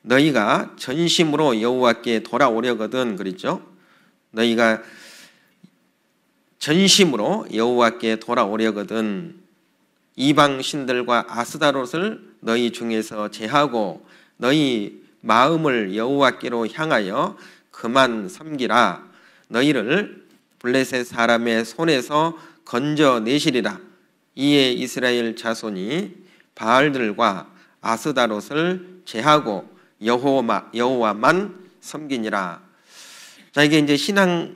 너희가 전심으로 여호와께 돌아오려거든 그랬죠. 너희가 전심으로 여호와께 돌아오려거든 이방 신들과 아스다롯을 너희 중에서 제하고 너희 마음을 여호와께로 향하여 그만 섬기라. 너희를 블레셋 사람의 손에서 건져내시리라. 이에 이스라엘 자손이 바알들과 아스다롯을 제하고 여호와만 섬기니라. 자, 이게 이제 신앙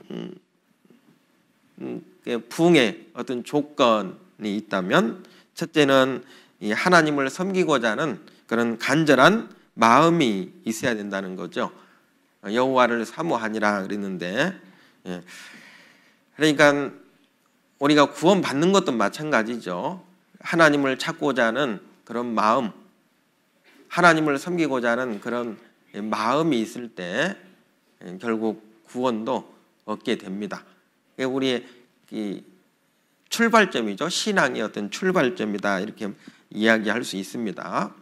부흥의 어떤 조건이 있다면 첫째는 이 하나님을 섬기고자 하는 그런 간절한 마음이 있어야 된다는 거죠. 여호와를 사모하니라 그랬는데, 그러니까 우리가 구원받는 것도 마찬가지죠. 하나님을 찾고자 하는 그런 마음, 하나님을 섬기고자 하는 그런 마음이 있을 때 결국 구원도 얻게 됩니다. 우리의 출발점이죠. 신앙의 어떤 출발점이다 이렇게 이야기할 수 있습니다.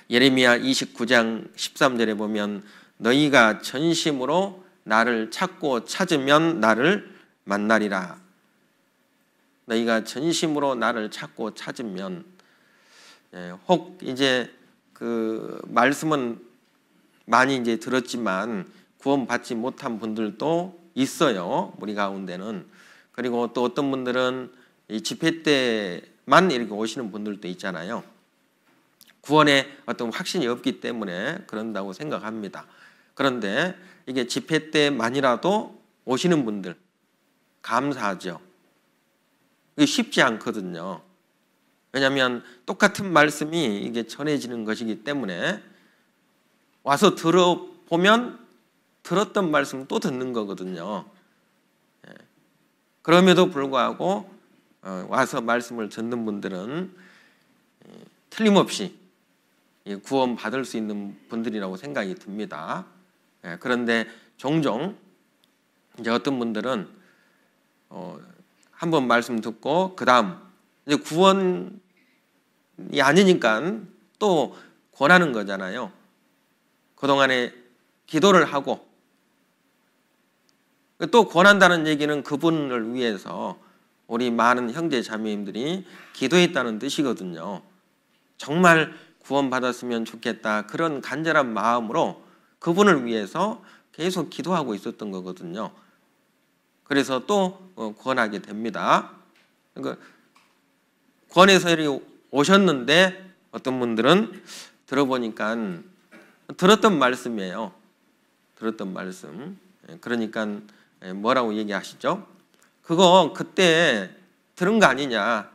예레미야 29장 13절에 보면 너희가 전심으로 나를 찾고 찾으면 나를 만나리라. 너희가 전심으로 나를 찾고 찾으면, 혹 이제 그 말씀은 많이 이제 들었지만 구원받지 못한 분들도 있어요. 우리 가운데는. 그리고 또 어떤 분들은 이 집회 때만 이렇게 오시는 분들도 있잖아요. 구원에 어떤 확신이 없기 때문에 그런다고 생각합니다. 그런데 이게 집회 때만이라도 오시는 분들 감사하죠. 이게 쉽지 않거든요. 왜냐하면 똑같은 말씀이 이게 전해지는 것이기 때문에 와서 들어보면 들었던 말씀 또 듣는 거거든요. 그럼에도 불구하고 와서 말씀을 듣는 분들은 틀림없이 구원 받을 수 있는 분들이라고 생각이 듭니다. 그런데 종종 이제 어떤 분들은 한번 말씀 듣고 그 다음 이제 구원이 아니니까 또 권하는 거잖아요. 그동안에 기도를 하고 또 권한다는 얘기는 그분을 위해서 우리 많은 형제 자매님들이 기도했다는 뜻이거든요. 정말 구원받았으면 좋겠다 그런 간절한 마음으로 그분을 위해서 계속 기도하고 있었던 거거든요. 그래서 또 권하게 됩니다. 그러니까 권해서 오셨는데 어떤 분들은 들어보니까 들었던 말씀이에요. 들었던 말씀. 그러니까 뭐라고 얘기하시죠? 그거 그때 들은 거 아니냐?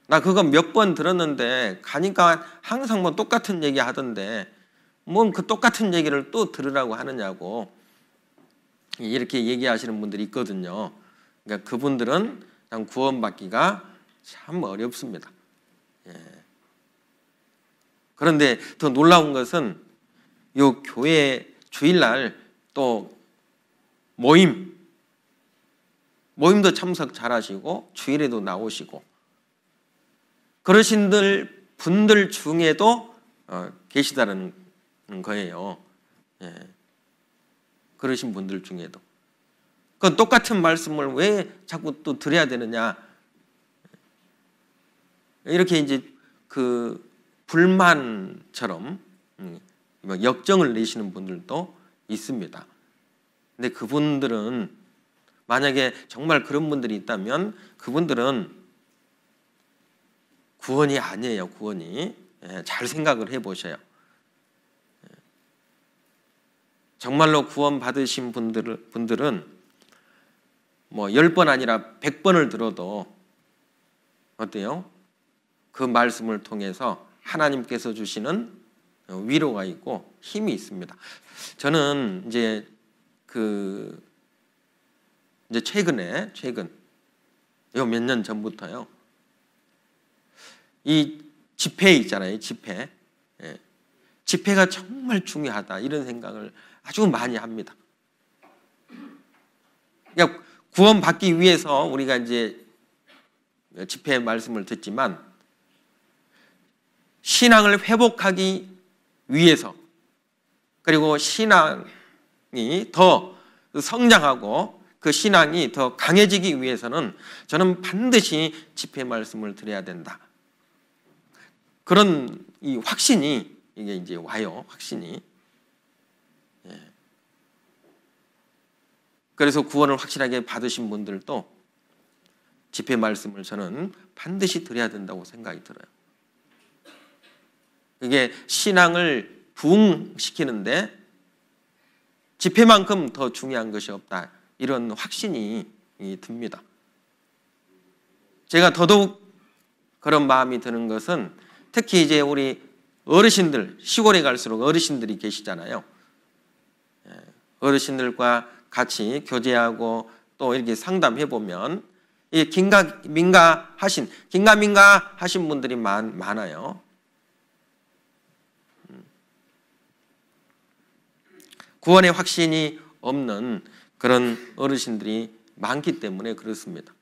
나 그거 몇 번 들었는데 가니까 항상 뭐 똑같은 얘기 하던데 뭔 그 똑같은 얘기를 또 들으라고 하느냐고 이렇게 얘기하시는 분들이 있거든요. 그러니까 그분들은 그냥 구원받기가 참 어렵습니다. 그런데 더 놀라운 것은 요 교회 주일날 또 모임도 참석 잘하시고 주일에도 나오시고 그러신 분들 중에도 계시다는 거예요. 그러신 분들 중에도. 그 똑같은 말씀을 왜 자꾸 또 드려야 되느냐. 이렇게 이제 그 불만처럼 역정을 내시는 분들도 있습니다. 근데 그분들은 만약에 정말 그런 분들이 있다면 그분들은 구원이 아니에요. 구원이. 잘 생각을 해보셔요. 정말로 구원 받으신 분들은 뭐 10번 아니라 100번을 들어도 어때요? 그 말씀을 통해서 하나님께서 주시는 위로가 있고 힘이 있습니다. 저는 이제 최근 요 몇 년 전부터요. 이 집회 있잖아요. 집회가 정말 중요하다 이런 생각을 아주 많이 합니다. 그러니까 구원받기 위해서 우리가 이제 집회 말씀을 듣지만 신앙을 회복하기 위해서, 그리고 신앙이 더 성장하고 그 신앙이 더 강해지기 위해서는 저는 반드시 집회 말씀을 드려야 된다. 그런 이 확신이 이게 이제 와요. 확신이. 예. 그래서 구원을 확실하게 받으신 분들도 집회 말씀을 저는 반드시 드려야 된다고 생각이 들어요. 이게 신앙을 부흥시키는데 집회만큼 더 중요한 것이 없다. 이런 확신이 듭니다. 제가 더더욱 그런 마음이 드는 것은 특히 이제 우리 어르신들, 시골에 갈수록 어르신들이 계시잖아요. 어르신들과 같이 교제하고 또 이렇게 상담해 보면 긴가민가 하신 분들이 많아요. 구원의 확신이 없는 그런 어르신들이 많기 때문에 그렇습니다.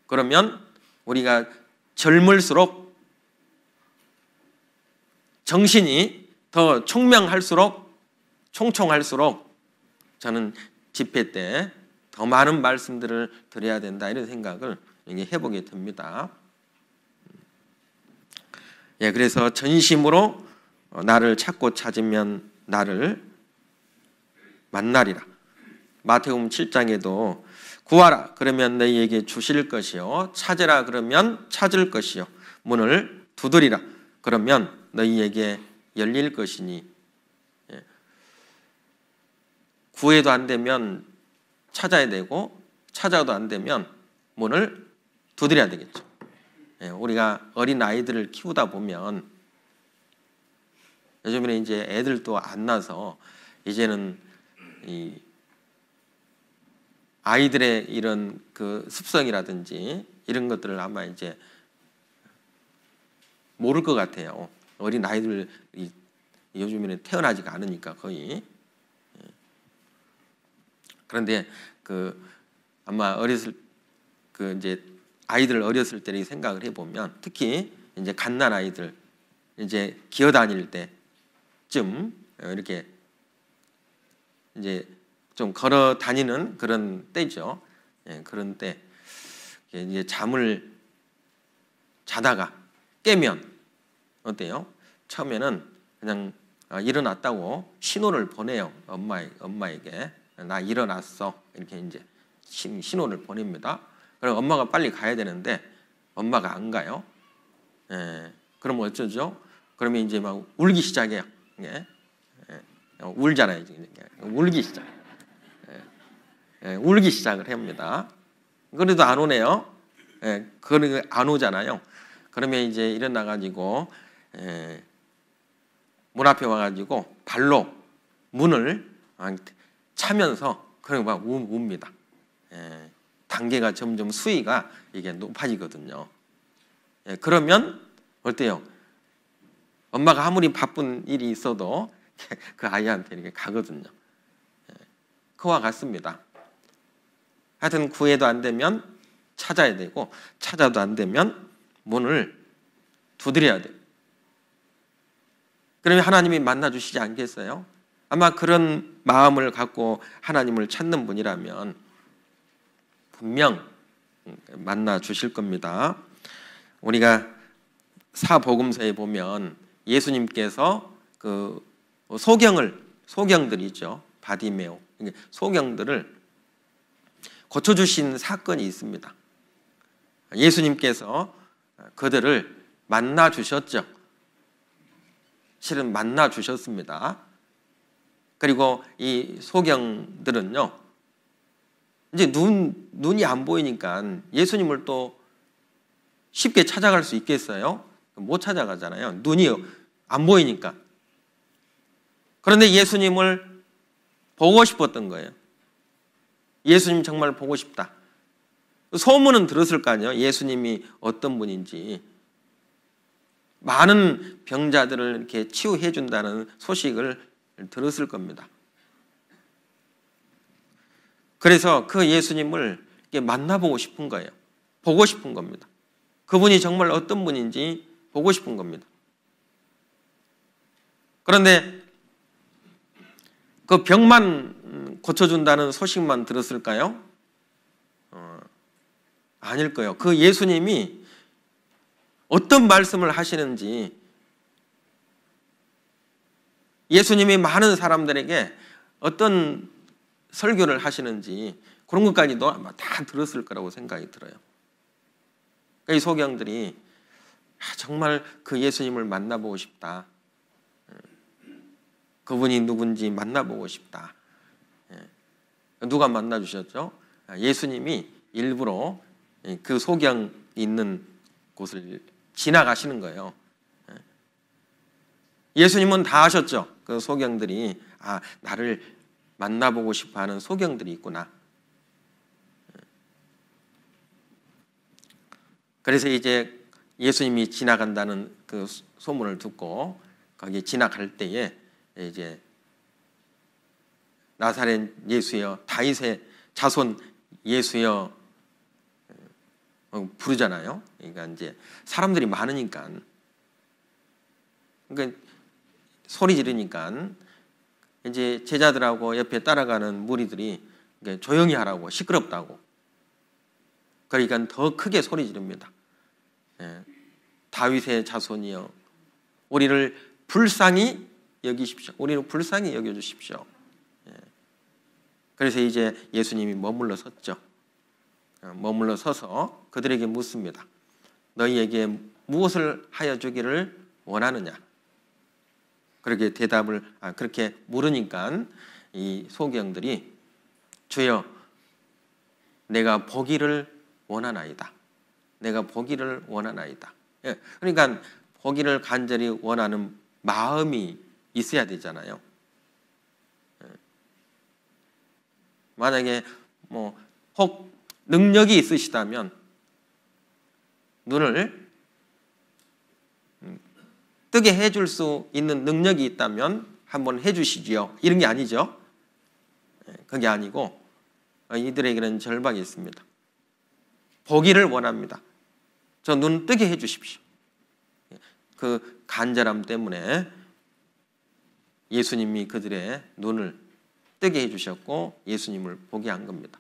그러면 우리가 젊을수록 정신이 더 총명할수록 총총할수록 저는 집회 때 더 많은 말씀들을 드려야 된다 이런 생각을 해보게 됩니다. 예, 그래서 전심으로 나를 찾고 찾으면 나를 만나리라. 마태복음 7장에도 구하라 그러면 너희에게 주실 것이요 찾으라 그러면 찾을 것이요 문을 두드리라 그러면 너희에게 열릴 것이니. 예. 구해도 안 되면 찾아야 되고 찾아도 안 되면 문을 두드려야 되겠죠. 예. 우리가 어린 아이들을 키우다 보면 요즘에 이제 애들도 안 나서 이제는 이 아이들의 이런 그 습성이라든지 이런 것들을 아마 이제 모를 것 같아요. 어린 아이들 요즘에는 태어나지가 않으니까 거의. 그런데 아마 이제 아이들 어렸을 때 생각을 해보면 특히 이제 갓난 아이들 이제 기어 다닐 때쯤 이렇게 이제 좀 걸어 다니는 그런 때죠. 예, 그런 때 이제 잠을 자다가 깨면 어때요? 처음에는 그냥 일어났다고 신호를 보내요. 엄마에게 나 일어났어 이렇게 이제 신호를 보냅니다. 그럼 엄마가 빨리 가야 되는데 엄마가 안 가요. 예, 그럼 어쩌죠? 그러면 이제 막 울기 시작해요. 예, 울잖아요. 울기 시작. 울기 시작을 합니다. 그래도 안 오네요. 그러니까 안 오잖아요. 그러면 이제 일어나가지고 문 앞에 와가지고 발로 문을 차면서 그냥 막 웁니다. 단계가 점점 수위가 이게 높아지거든요. 그러면 어때요? 엄마가 아무리 바쁜 일이 있어도 그 아이한테 이렇게 가거든요. 그와 같습니다. 하여튼 구해도 안 되면 찾아야 되고 찾아도 안 되면 문을 두드려야 돼요. 그러면 하나님이 만나주시지 않겠어요? 아마 그런 마음을 갖고 하나님을 찾는 분이라면 분명 만나주실 겁니다. 우리가 사복음서에 보면 예수님께서 그 소경들이죠. 바디메오. 소경들을 고쳐주신 사건이 있습니다. 예수님께서 그들을 만나주셨죠. 실은 만나주셨습니다. 그리고 이 소경들은요, 이제 눈이 안 보이니까 예수님을 또 쉽게 찾아갈 수 있겠어요? 못 찾아가잖아요. 눈이 안 보이니까. 그런데 예수님을 보고 싶었던 거예요. 예수님 정말 보고 싶다. 소문은 들었을 거 아니에요. 예수님이 어떤 분인지. 많은 병자들을 이렇게 치유해 준다는 소식을 들었을 겁니다. 그래서 그 예수님을 만나보고 싶은 거예요. 보고 싶은 겁니다. 그분이 정말 어떤 분인지 보고 싶은 겁니다. 그런데 그 병만 고쳐준다는 소식만 들었을까요? 아닐 거예요. 그 예수님이 어떤 말씀을 하시는지, 예수님이 많은 사람들에게 어떤 설교를 하시는지 그런 것까지도 아마 다 들었을 거라고 생각이 들어요. 이 소경들이 정말 그 예수님을 만나보고 싶다. 그분이 누군지 만나보고 싶다. 누가 만나주셨죠? 예수님이 일부러 그 소경 있는 곳을 지나가시는 거예요. 예수님은 다 아셨죠? 그 소경들이 나를 만나보고 싶어하는 소경들이 있구나. 그래서 이제 예수님이 지나간다는 그 소문을 듣고 거기 지나갈 때에 이제 나사렛 예수여, 다윗의 자손 예수여 부르잖아요. 그러니까 이제 사람들이 많으니까, 그러니까 소리 지르니까 이제 제자들하고 옆에 따라가는 무리들이 조용히 하라고, 시끄럽다고. 그러니까 더 크게 소리 지릅니다. 다윗의 자손이여, 우리를 불쌍히 여기십시오. 우리를 불쌍히 여겨주십시오. 그래서 이제 예수님이 머물러 섰죠. 머물러 서서 그들에게 묻습니다. 너희에게 무엇을 하여 주기를 원하느냐? 그렇게 그렇게 물으니까 이 소경들이 주여, 내가 보기를 원하나이다. 내가 보기를 원하나이다. 그러니까 보기를 간절히 원하는 마음이 있어야 되잖아요. 만약에 혹 능력이 있으시다면 눈을 뜨게 해줄 수 있는 능력이 있다면 한번 해주시지요. 이런 게 아니죠. 그게 아니고 이들에게는 절박이 있습니다. 보기를 원합니다. 저 눈 뜨게 해주십시오. 그 간절함 때문에 예수님이 그들의 눈을 뜨게 해주셨고 예수님을 보게 한 겁니다.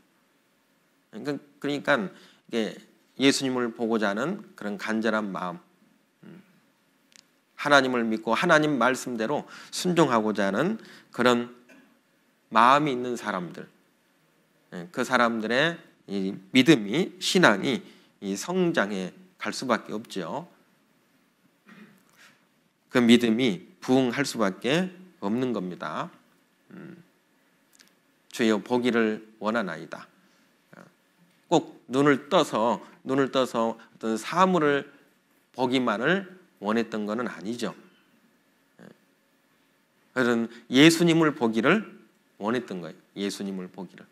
그러니까 예수님을 보고자 하는 그런 간절한 마음, 하나님을 믿고 하나님 말씀대로 순종하고자 하는 그런 마음이 있는 사람들, 그 사람들의 이 믿음이, 신앙이 이 성장해 갈 수밖에 없죠. 그 믿음이 부흥할 수밖에 없는 겁니다. 주여 보기를 원하나이다. 꼭 눈을 떠서 어떤 사물을 보기만을 원했던 것은 아니죠. 그런 예수님을 보기를 원했던 거예요. 예수님을 보기를.